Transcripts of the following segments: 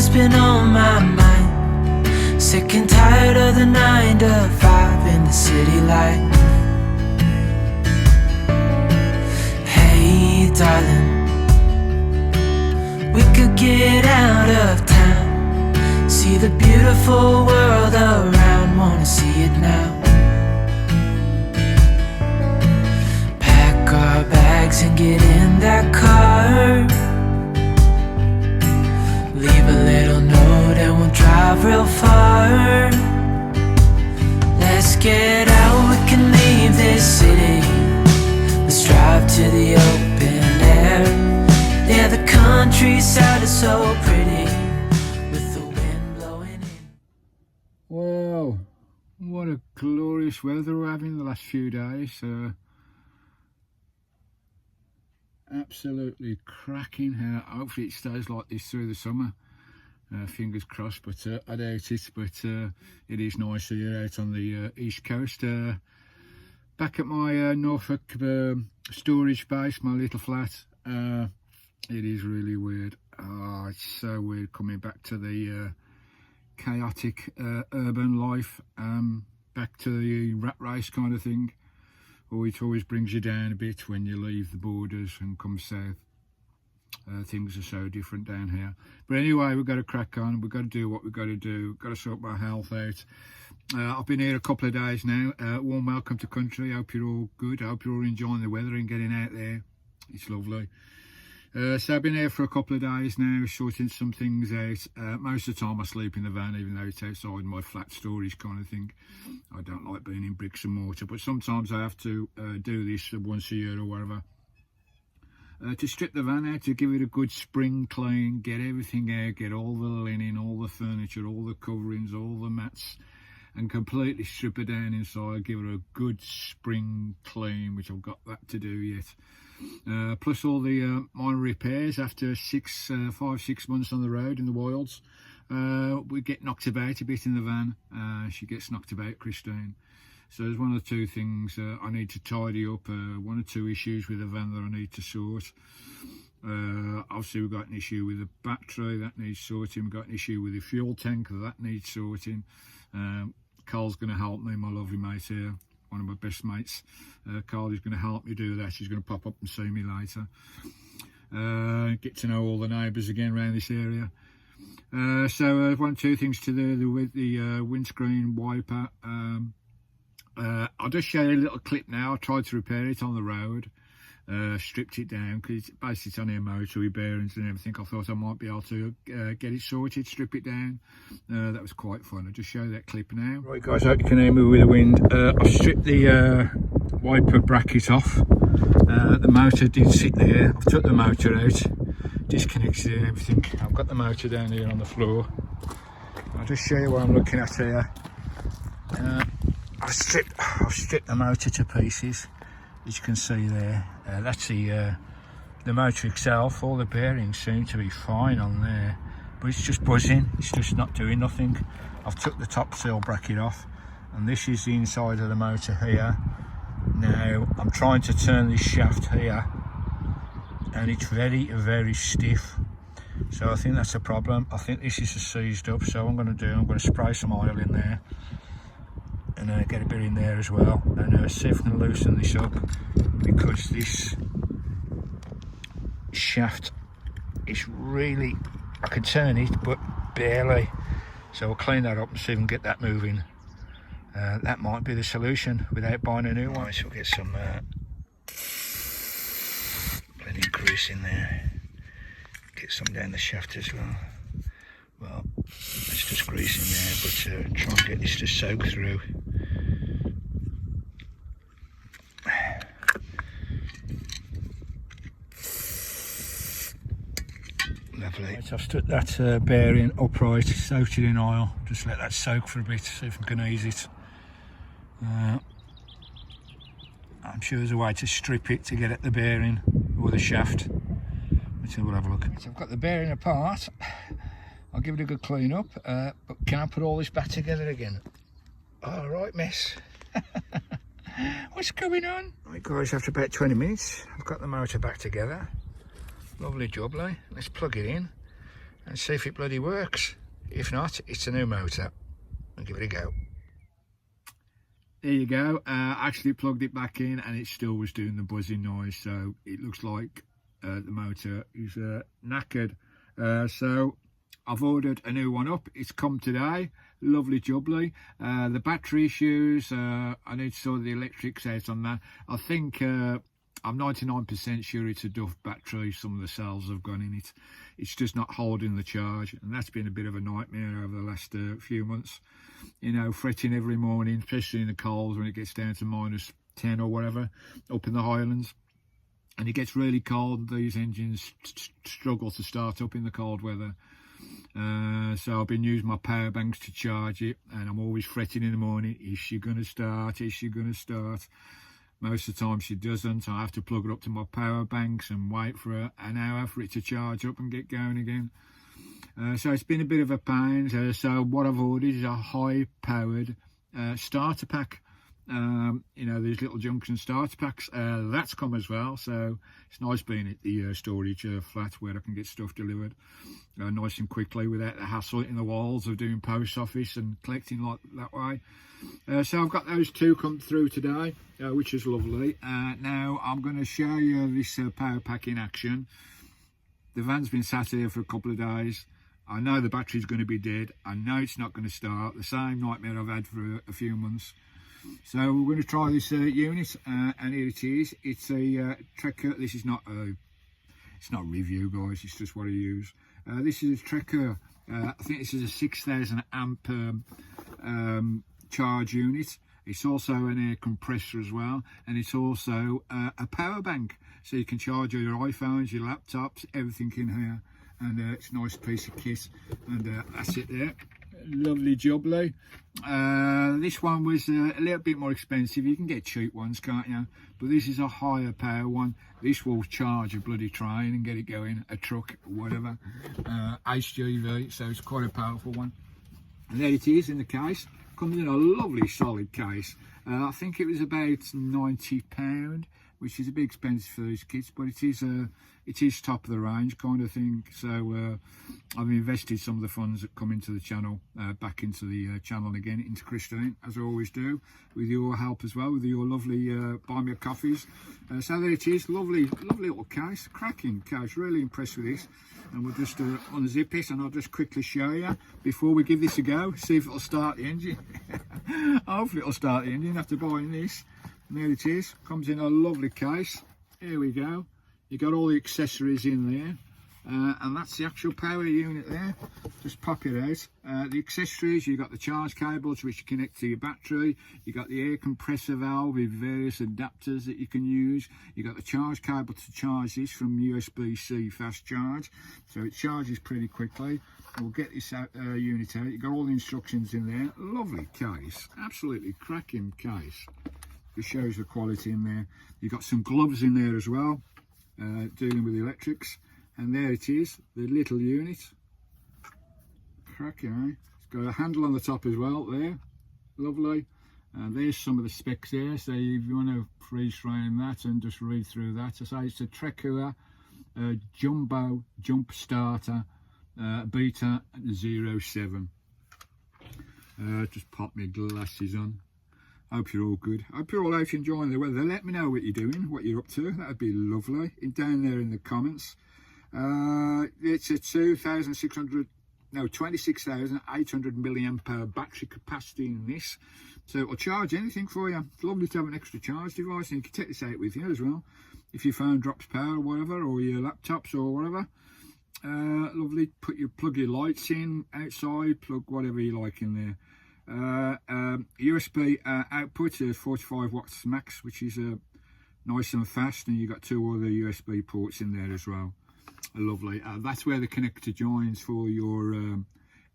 what's been on my mind. Sick and tired of the 9 to 5 in the city life. Hey darling, we could get out of town, see the beautiful world around, wanna see it now. Pack our bags and get in that car, leave a little note and we'll drive real far. Let's get out, we can leave this city. Let's drive to the open air. Yeah, the countryside is so pretty with the wind blowing in. Wow, what a glorious weather we're having the last few days. Absolutely cracking. Hopefully it stays like this through the summer. Fingers crossed, but I doubt it. But it is nice here out on the east coast. Back at my Norfolk storage base, my little flat. It is really weird. Oh, it's so weird coming back to the chaotic urban life, back to the rat race kind of thing. It always brings you down a bit when you leave the borders and come south. Things are so different down here. But anyway, we've got to crack on. We've got to do what we've got to do. We've got to sort my health out. I've been here a couple of days now. Warm welcome to country. Hope you're all good. Hope you're all enjoying the weather and getting out there. It's lovely. So I've been here for a couple of days now, sorting some things out. Most of the time I sleep in the van, even though it's outside my flat storage kind of thing. I don't like being in bricks and mortar, but sometimes I have to do this once a year or whatever. To strip the van out, to give it a good spring clean, get everything out, get all the linen, all the furniture, all the coverings, all the mats, and completely strip it down inside, give it a good spring clean, which I've got that to do yet. Plus all the minor repairs after 5-6 months on the road in the wilds. We get knocked about a bit in the van. She gets knocked about, Christine. So there's one or two things I need to tidy up, one or two issues with the van that I need to sort. Obviously we've got an issue with the battery, that needs sorting. We've got an issue with the fuel tank, that needs sorting. Carl's going to help me, my lovely mate here, one of my best mates. Carl is going to help me do that. She's going to pop up and see me later. Get to know all the neighbours again around this area. So one or two things to do with the windscreen wiper. I'll just show you a little clip now. I tried to repair it on the road, stripped it down because basically it's only a motor with bearings and everything. I thought I might be able to get it sorted, strip it down. That was quite fun. I'll just show you that clip now. Right guys, I hope you can hear me with the wind. I've stripped the wiper bracket off. The motor did sit there. I've took the motor out, disconnected it and everything. I've got the motor down here on the floor. I'll just show you what I'm looking at here. I've stripped the motor to pieces, as you can see there. That's the motor itself. All the bearings seem to be fine on there, but it's just buzzing. It's just not doing nothing. I've took the top seal bracket off, and this is the inside of the motor here. Now I'm trying to turn this shaft here, and it's very, very stiff. So I think that's a problem. I think this is seized up. So what I'm going to do, I'm going to spray some oil in there. And get a bit in there as well, and see if I can loosen this up, because this shaft is really, I can turn it but barely. So we'll clean that up and see if we can get that moving. That might be the solution without buying a new one. So we'll get some plenty of grease in there, get some down the shaft as well. Well, it's just grease in there, but try and get this to soak through. Lovely. Right, I've stuck that bearing upright, soaked it in oil, just let that soak for a bit, see if we can ease it. I'm sure there's a way to strip it to get at the bearing or the shaft. We'll have a look. So I've got the bearing apart. I'll give it a good clean up, but can I put all this back together again? All right, miss. What's going on? Right guys, after about 20 minutes, I've got the motor back together. Lovely job, like. Let's plug it in. and see if it bloody works. If not, it's a new motor. I'll give it a go. There you go. Actually plugged it back in and it still was doing the buzzing noise, so it looks like the motor is knackered. So I've ordered a new one up. It's come today. Lovely jubbly. The battery issues, I need to sort the electrics out on that. I think I'm 99% sure it's a Duff battery. Some of the cells have gone in it. It's just not holding the charge, and that's been a bit of a nightmare over the last few months. You know, fretting every morning, especially in the cold when it gets down to -10 or whatever up in the Highlands. And it gets really cold. These engines struggle to start up in the cold weather. So I've been using my power banks to charge it, and I'm always fretting in the morning, is she going to start? Is she going to start? Most of the time she doesn't. I have to plug it up to my power banks and wait for an hour for it to charge up and get going again. So it's been a bit of a pain. So what I've ordered is a high-powered starter pack. You know, these little junction starter packs. That's come as well. So it's nice being at the storage flat where I can get stuff delivered nice and quickly without the hassle in the walls of doing post office and collecting like that way. So I've got those two come through today, which is lovely. Now I'm going to show you this power pack in action. The van's been sat here for a couple of days. I know the battery's going to be dead. I know it's not going to start. The same nightmare I've had for a few months. So we're going to try this unit, and here it is. It's a Trekker. This is not a, it's not a review, guys. It's just what I use. This is a Trekker. I think this is a 6,000 amp charge unit. It's also an air compressor as well, and it's also a power bank, so you can charge your iPhones, your laptops, everything in here. And it's a nice piece of kit, and that's it there. Lovely jubbly. This one was a little bit more expensive. You can get cheap ones, can't you? But this is a higher power one. This will charge a bloody train and get it going, a truck, whatever. HGV, so it's quite a powerful one. And there it is in the case. Comes in a lovely solid case. I think it was about £90, which is a bit expensive for these kits, but it is top of the range kind of thing. So I've invested some of the funds that come into the channel back into the channel again, into Christine, as I always do, with your help as well, with your lovely buy me a coffees. So there it is, lovely little case, cracking case. Really impressed with this. And we'll just unzip it, and I'll just quickly show you before we give this a go, see if it'll start the engine. Hopefully it'll start the engine after buying this. And there it is, comes in a lovely case. Here we go. You got all the accessories in there, and that's the actual power unit there. Just pop it out. The accessories, you got the charge cables which you connect to your battery. You got the air compressor valve with various adapters that you can use. You got the charge cable to charge this from USB-C fast charge, so it charges pretty quickly. We'll get this unit out. You got all the instructions in there. Lovely case, absolutely cracking case. It shows the quality in there. You've got some gloves in there as well, dealing with the electrics. And there it is, the little unit. Cracking, eh? It's got a handle on the top as well there. Lovely. And there's some of the specs there. So if you want to freeze frame that and just read through that. I say it's a Trekker Jumbo Jump Starter Beta 07. Just pop my glasses on. Hope you're all good. Hope you're all out enjoying the weather. Let me know what you're doing, what you're up to. That'd be lovely. Down there in the comments. It's a 26,800 milliamp hour battery capacity in this, so it'll charge anything for you. It's lovely to have an extra charge device, and you can take this out with you as well if your phone drops power or whatever, or your laptops or whatever. Lovely. Plug your lights in outside, plug whatever you like in there. USB output 45 watts max, which is nice and fast, and you've got two other USB ports in there as well. Lovely. That's where the connector joins for your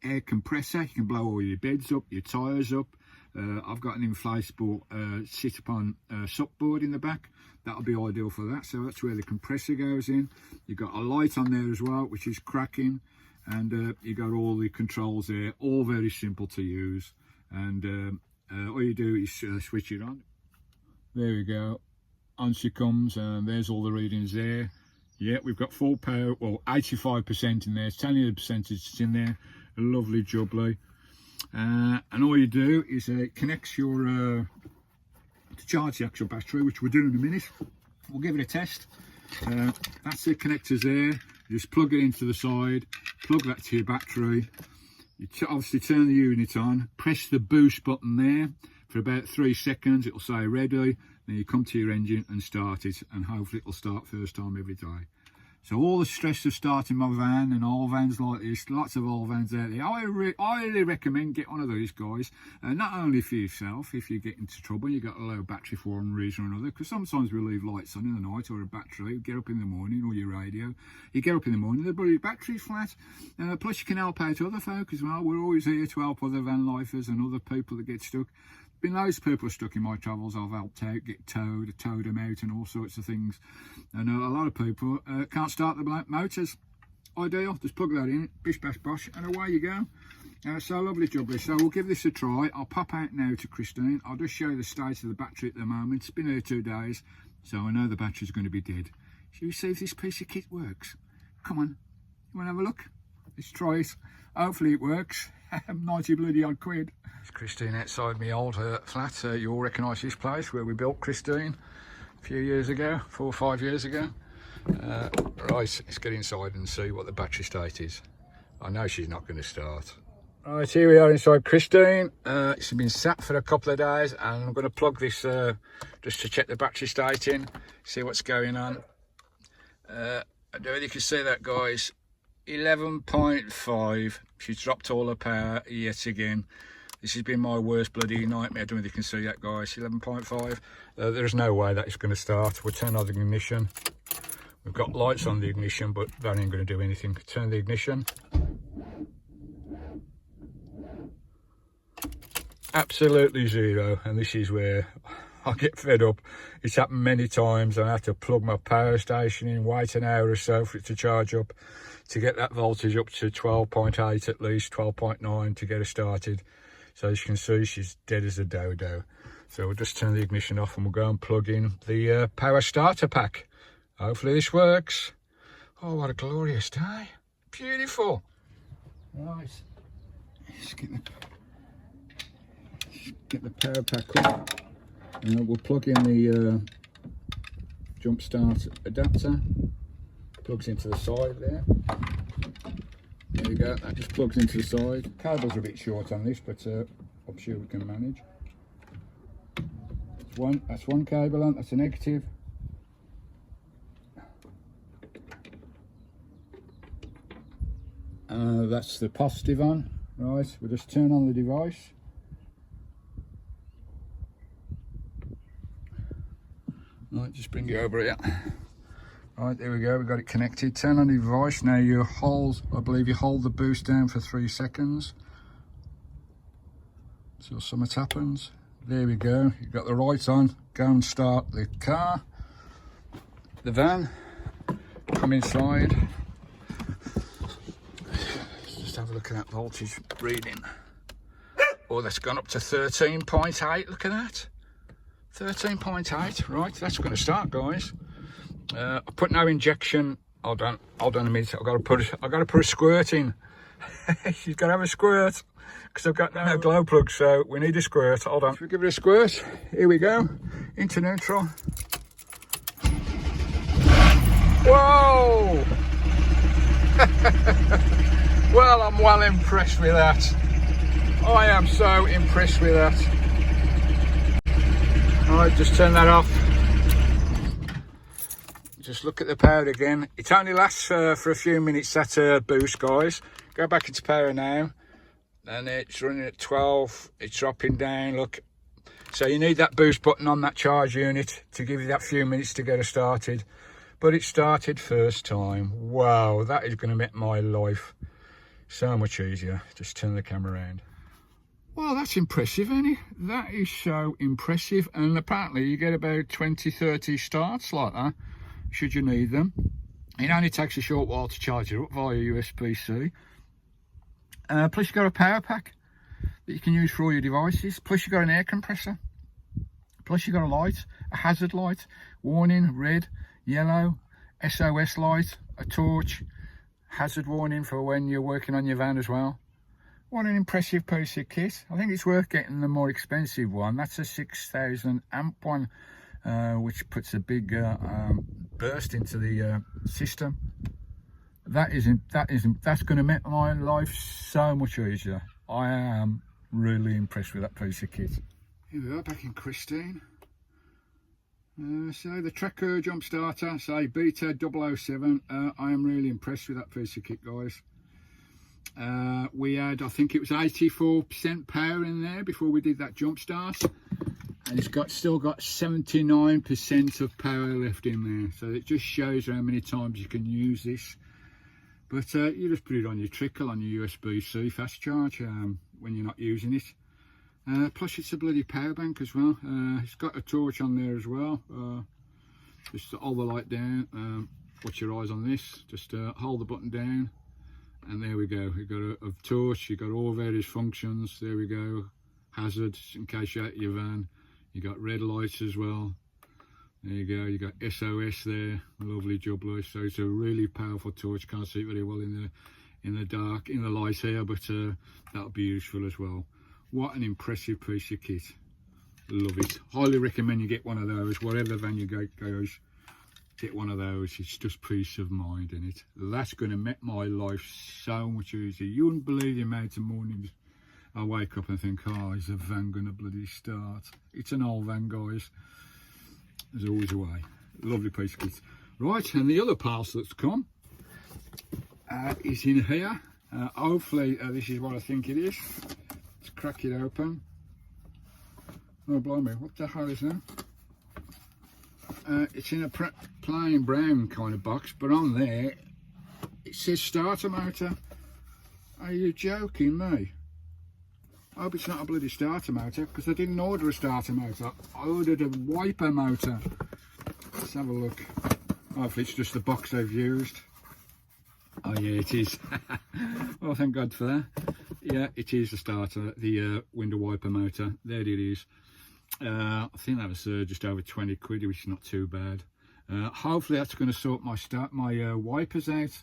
air compressor. You can blow all your beds up, your tyres up. I've got an inflatable sit upon supboard in the back. That'll be ideal for that. So that's where the compressor goes in. You've got a light on there as well, which is cracking. And you got all the controls there, all very simple to use. And all you do is switch it on. There we go. On she comes, and there's all the readings there. Yeah, we've got full power, well 85% in there. It's telling you the percentage that's in there. A lovely jubbly. And all you do is it connects your to charge the actual battery, which we'll do in a minute. We'll give it a test. That's the connectors there. You just plug it into the side, plug that to your battery. You obviously turn the unit on, press the boost button there for about 3 seconds. It'll say ready. Then you come to your engine and start it, and hopefully it'll start first time every day. So all the stress of starting my van, and all vans like this, lots of old vans out there, I highly recommend get one of these guys. Not only for yourself, if you get into trouble, you got a low battery for one reason or another, because sometimes we leave lights on in the night or a battery, you get up in the morning, or your radio, you get up in the morning, the battery's flat. Plus you can help out other folk as well. We're always here to help other van lifers and other people that get stuck. Been loads of people stuck in my travels. I've helped out, get towed them out and all sorts of things. And a lot of people can't start the motors. Ideal, just plug that in, bish bash bosh, and away you go. So lovely jubbly. So we'll give this a try. I'll pop out now to Christine. I'll just show you the state of the battery at the moment. It's been here 2 days, so I know the battery's going to be dead. Shall we see if this piece of kit works? Come on, you want to have a look? Let's try it. Hopefully it works. 90 bloody odd quid. It's Christine outside my old flat. You'll recognise this place where we built Christine a few years ago, 4 or 5 years ago. Right, let's get inside and see what the battery state is. I know she's not going to start. Right, here we are inside Christine. It's been sat for a couple of days, and I'm going to plug this just to check the battery state in, see what's going on. I don't know if you can see that, guys. 11.5. She's dropped all her power yet again. This has been my worst bloody nightmare. I don't know if you can see that, guys. 11.5. There's no way that it's going to start. We'll turn on the ignition. We've got lights on the ignition, but that ain't going to do anything. Turn the ignition. Absolutely zero. And this is where I get fed up. It's happened many times. I have to plug my power station in, wait an hour or so for it to charge up, to get that voltage up to 12.8 at least, 12.9 to get her started. So as you can see, she's dead as a dodo. So we'll just turn the ignition off and we'll go and plug in the power starter pack. Hopefully this works. Oh, what a glorious day. Beautiful. Right, let's get the power pack up. And we'll plug in the jump start adapter. Plugs into the side there. There we go, that just plugs into the side. Cables are a bit short on this, but I'm sure we can manage. That's one cable on, that's a negative. That's the positive on. Right, we'll just turn on the device. Right, just bring it over here. Right, there we go, we've got it connected. Turn on the device. Now you hold, I believe you hold the boost down for 3 seconds. So something happens. There we go, you've got the lights on. Go and start the car, the van. Come inside. Let's just have a look at that voltage reading. Oh, that's gone up to 13.8, look at that. 13.8, right, that's going to start, guys. I put no injection. Hold on a minute. I've got to put a squirt in. She's got to have a squirt because I've got no glow plug, so we need a squirt. Hold on. Should we give it a squirt? Here we go. Into neutral. Whoa! Well, I'm well impressed with that. I am so impressed with that. Alright, just turn that off. Just look at the power again. It only lasts for a few minutes, that boost, guys. Go back into power now. And it's running at 12. It's dropping down, look. So you need that boost button on that charge unit to give you that few minutes to get it started. But it started first time. Wow, that is going to make my life so much easier. Just turn the camera around. Well, that's impressive, isn't it? That is so impressive. And apparently you get about 20, 30 starts like that, should you need them. It only takes a short while to charge it up via USB-C. Plus you've got a power pack that you can use for all your devices. Plus you've got an air compressor. Plus you've got a light, a hazard light, warning, red, yellow, SOS light, a torch, hazard warning for when you're working on your van as well. What an impressive piece of kit. I think it's worth getting the more expensive one. That's a 6,000 amp one, which puts a big burst into the system. That's going to make my life so much easier. I am really impressed with that piece of kit. Here we are back in Christine. So the Tracker jump starter, say Beta 007. I am really impressed with that piece of kit, guys. We had, I think it was 84% power in there before we did that jump start, and it's still got 79% of power left in there, so it just shows how many times you can use this. But you just put it on your trickle, on your USB-C fast charge when you're not using it. Plus it's a bloody power bank as well. It's got a torch on there as well. Just hold the light down, watch your eyes on this, just hold the button down, and there we go. You've got a torch, you've got all various functions. There we go. Hazards in case you're out of your van. You got red lights as well. There you go. You got SOS there. Lovely jubbly. So it's a really powerful torch. Can't see it very well in the dark, in the light here, but that'll be useful as well. What an impressive piece of kit. Love it. Highly recommend you get one of those. Whatever van you go, guys, get one of those. It's just peace of mind in it. That's going to make my life so much easier. You wouldn't believe the amount of mornings I wake up and think, oh, is the van going to bloody start? It's an old van, guys. There's always a way. Lovely piece of kit. Right, and the other parcel that's come is in here. Hopefully this is what I think it is. Let's crack it open. Oh blimey, what the hell is that? It's in a plain brown kind of box, but on there it says starter motor. Are you joking me? I hope it's not a bloody starter motor, because I didn't order a starter motor. I ordered a wiper motor. Let's have a look. Hopefully it's just the box they've used. Oh yeah, it is. Well, thank God for that. Yeah, it is the starter, the window wiper motor. There it is. I think that was just over 20 quid, which is not too bad. Hopefully that's going to sort my wipers out,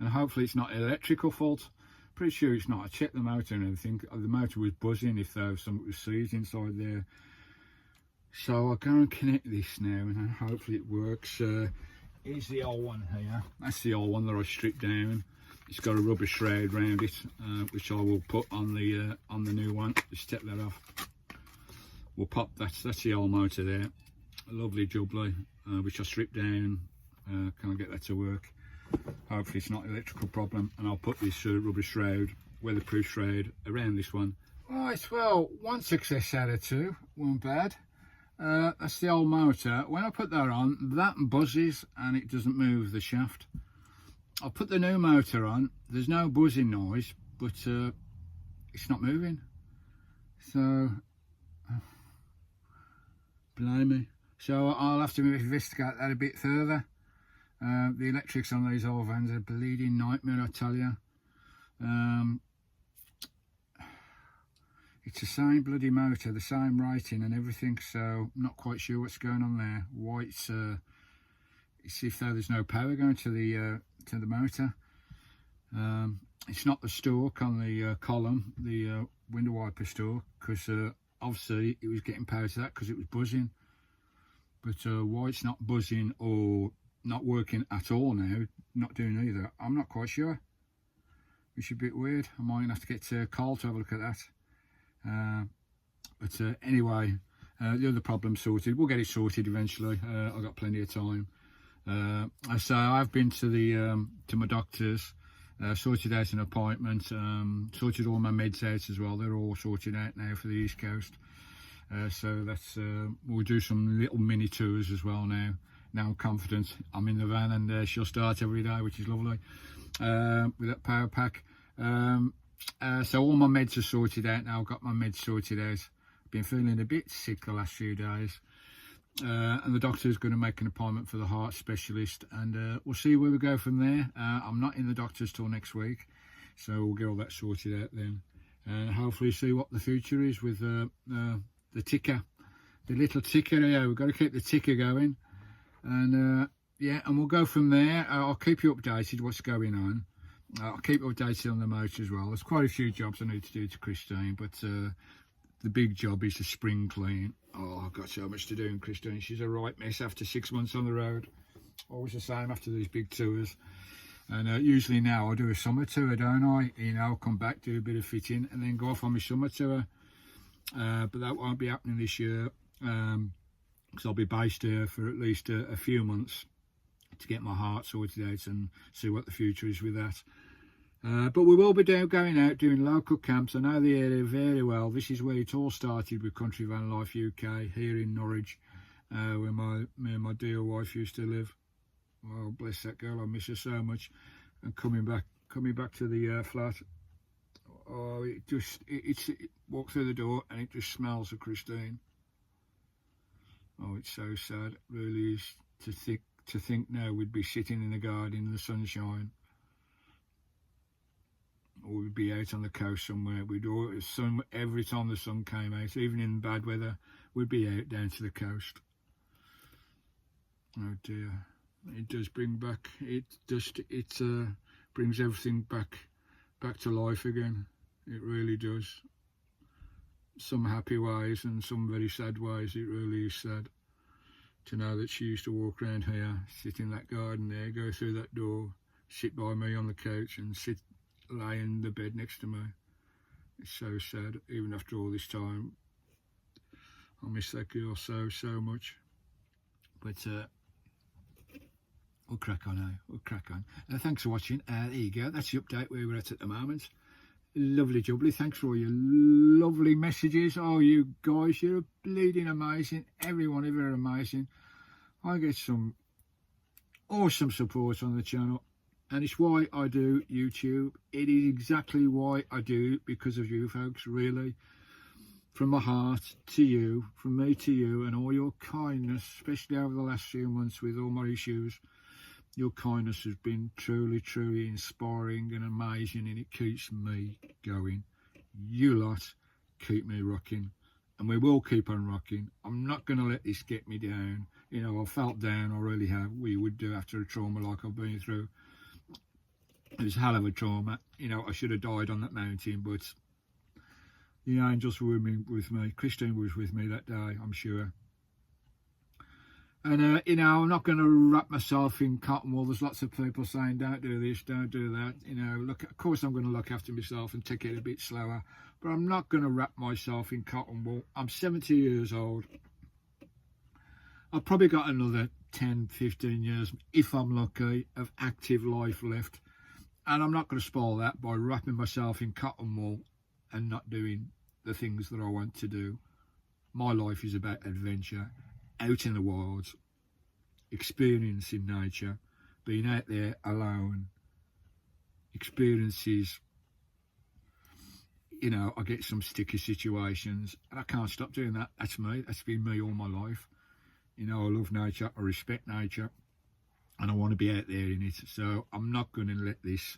and hopefully it's not an electrical fault. Pretty sure it's not. I checked the motor and everything. The motor was buzzing if there was something was seized inside there. So I'll go and connect this now, and hopefully it works. Here's the old one here. That's the old one that I stripped down. It's got a rubber shroud around it, which I will put on the new one. Just step that off. We'll pop that's the old motor there. A lovely jubbly, which I stripped down. Can't get that to work. Hopefully it's not an electrical problem, and I'll put this rubber shroud, weatherproof shroud, around this one. Right, well, one success out of two, one bad. That's the old motor. When I put that on, that buzzes and it doesn't move the shaft. I'll put the new motor on, there's no buzzing noise, but it's not moving. So, blimey. So I'll have to investigate that a bit further. The electrics on these old vans are a bleeding nightmare, I tell you. It's the same bloody motor, the same rating and everything, so I'm not quite sure what's going on there. Why it's if though there's no power going to the motor. It's not the stalk on the column, the window wiper stalk, because obviously it was getting power to that because it was buzzing. But why it's not buzzing or not working at all now, not doing either, I'm not quite sure. Which is a bit weird. I might have to get Carl to have a look at that. But anyway, the other problem sorted. We'll get it sorted eventually. I've got plenty of time. So I've been to my doctor's, sorted out an appointment, sorted all my meds out as well. They're all sorted out now for the East Coast. So that's we'll do some little mini tours as well now. Now I'm confident. I'm in the van, and she'll start every day, which is lovely, with that power pack. So all my meds are sorted out now. I've got my meds sorted out. Been feeling a bit sick the last few days, and the doctor's going to make an appointment for the heart specialist, and we'll see where we go from there. I'm not in the doctor's till next week, so we'll get all that sorted out then, and hopefully see what the future is with the ticker, the little ticker. Yeah, we've got to keep the ticker going, and yeah, and we'll go from there. I'll keep you updated what's going on. I'll keep you updated on the motor as well. There's quite a few jobs I need to do to Christine, but the big job is the spring clean. Oh, I've got so much to do in Christine. She's a right mess after 6 months on the road. Always the same after these big tours. And usually now I do a summer tour, don't I? You know, come back, do a bit of fitting, and then go off on my summer tour. But that won't be happening this year, because I'll be based here for at least a few months to get my heart sorted out and see what the future is with that. But we will be going out doing local camps. I know the area very well. This is where it all started with Country Van Life UK here in Norwich, where me and my dear wife used to live. Well, bless that girl, I miss her so much. And coming back to the flat, oh, it walk through the door and it just smells of Christine. Oh, it's so sad, it really is, to think now we'd be sitting in the garden in the sunshine, or we'd be out on the coast somewhere. Every time the sun came out, even in bad weather, we'd be out down to the coast. Oh dear, it does bring back, it brings everything back to life again. It really does. Some happy ways and some very sad ways. It really is sad to know that she used to walk around here, sit in that garden there, go through that door, sit by me on the couch and lay in the bed next to me. It's so sad, even after all this time. I miss that girl so much. But we'll crack on now, we'll crack on. Thanks for watching. There you go, that's the update where we're at the moment. Lovely jubbly, thanks for all your lovely messages. Oh, you guys, you're bleeding amazing. Everyone ever amazing. I get some awesome support on the channel, and it's why I do YouTube. It is exactly why I do, because of you folks, really. From my heart to you, from me to you, and all your kindness, especially over the last few months with all my issues. Your kindness has been truly inspiring and amazing, and it keeps me going. You lot keep me rocking, and we will keep on rocking. I'm not going to let this get me down. You know, I felt down, I really have. We would do after a trauma like I've been through. It was a hell of a trauma. You know, I should have died on that mountain, but the angels were with me. Christine was with me that day, I'm sure. And, you know, I'm not going to wrap myself in cotton wool. There's lots of people saying, don't do this, don't do that. You know, look, of course I'm going to look after myself and take it a bit slower. But I'm not going to wrap myself in cotton wool. I'm 70 years old. I've probably got another 10, 15 years, if I'm lucky, of active life left. And I'm not going to spoil that by wrapping myself in cotton wool and not doing the things that I want to do. My life is about adventure. Out in the wilds, experiencing nature, being out there alone, experiences. You know, I get some sticky situations and I can't stop doing that. That's me, that's been me all my life. You know, I love nature, I respect nature, and I want to be out there in it. So I'm not going to let this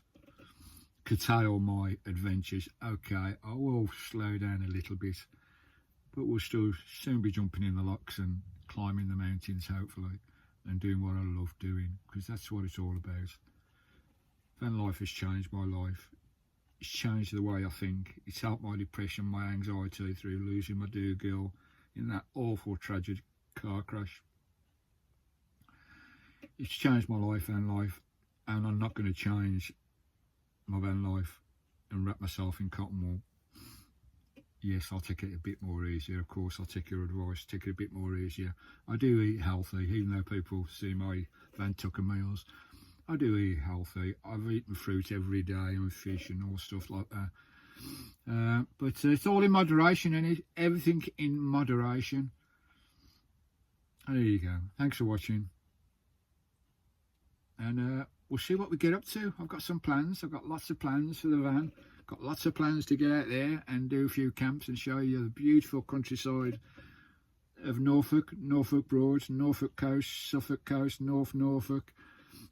curtail my adventures. Okay, I will slow down a little bit, but we'll still soon be jumping in the locks and climbing the mountains, hopefully, and doing what I love doing, because that's what it's all about. Vanlife has changed my life. It's changed the way I think. It's helped my depression, my anxiety through losing my dear girl in that awful tragic car crash. It's changed my life, Vanlife, and I'm not going to change my Vanlife and wrap myself in cotton wool. Yes, I'll take it a bit more easier. Of course, I'll take your advice, take it a bit more easier. I do eat healthy, even though people see my Van Tucker meals. I do eat healthy. I've eaten fruit every day and fish and all stuff like that. But it's all in moderation, and everything in moderation. There you go. Thanks for watching. And we'll see what we get up to. I've got some plans. I've got lots of plans for the van. Got lots of plans to get out there and do a few camps and show you the beautiful countryside of Norfolk, Norfolk Broads, Norfolk Coast, Suffolk Coast, North Norfolk,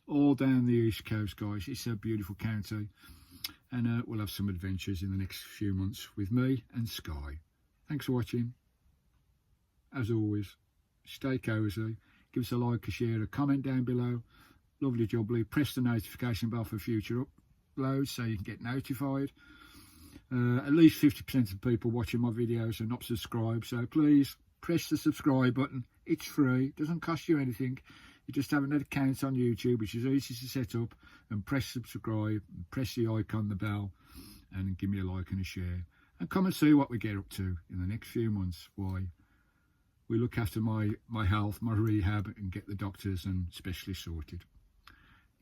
all down the east coast, guys. It's a beautiful county, and we'll have some adventures in the next few months with me and Sky. Thanks for watching. As always, stay cosy, Give us a like, a share, a comment down below. Lovely jubbly. Press the notification bell for future uploads so you can get notified. At least 50% of people watching my videos are not subscribed, so please press the subscribe button. It's free, it doesn't cost you anything. You just have an account on YouTube, which is easy to set up, and press subscribe, and press the icon, the bell, and give me a like and a share. And come and see what we get up to in the next few months. Why we look after my health, my rehab, and get the doctors and specialists sorted.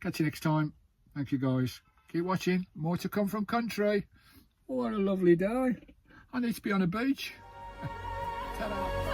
Catch you next time. Thank you guys. Keep watching. More to come from country. What a lovely day. I need to be on a beach. Ta-da.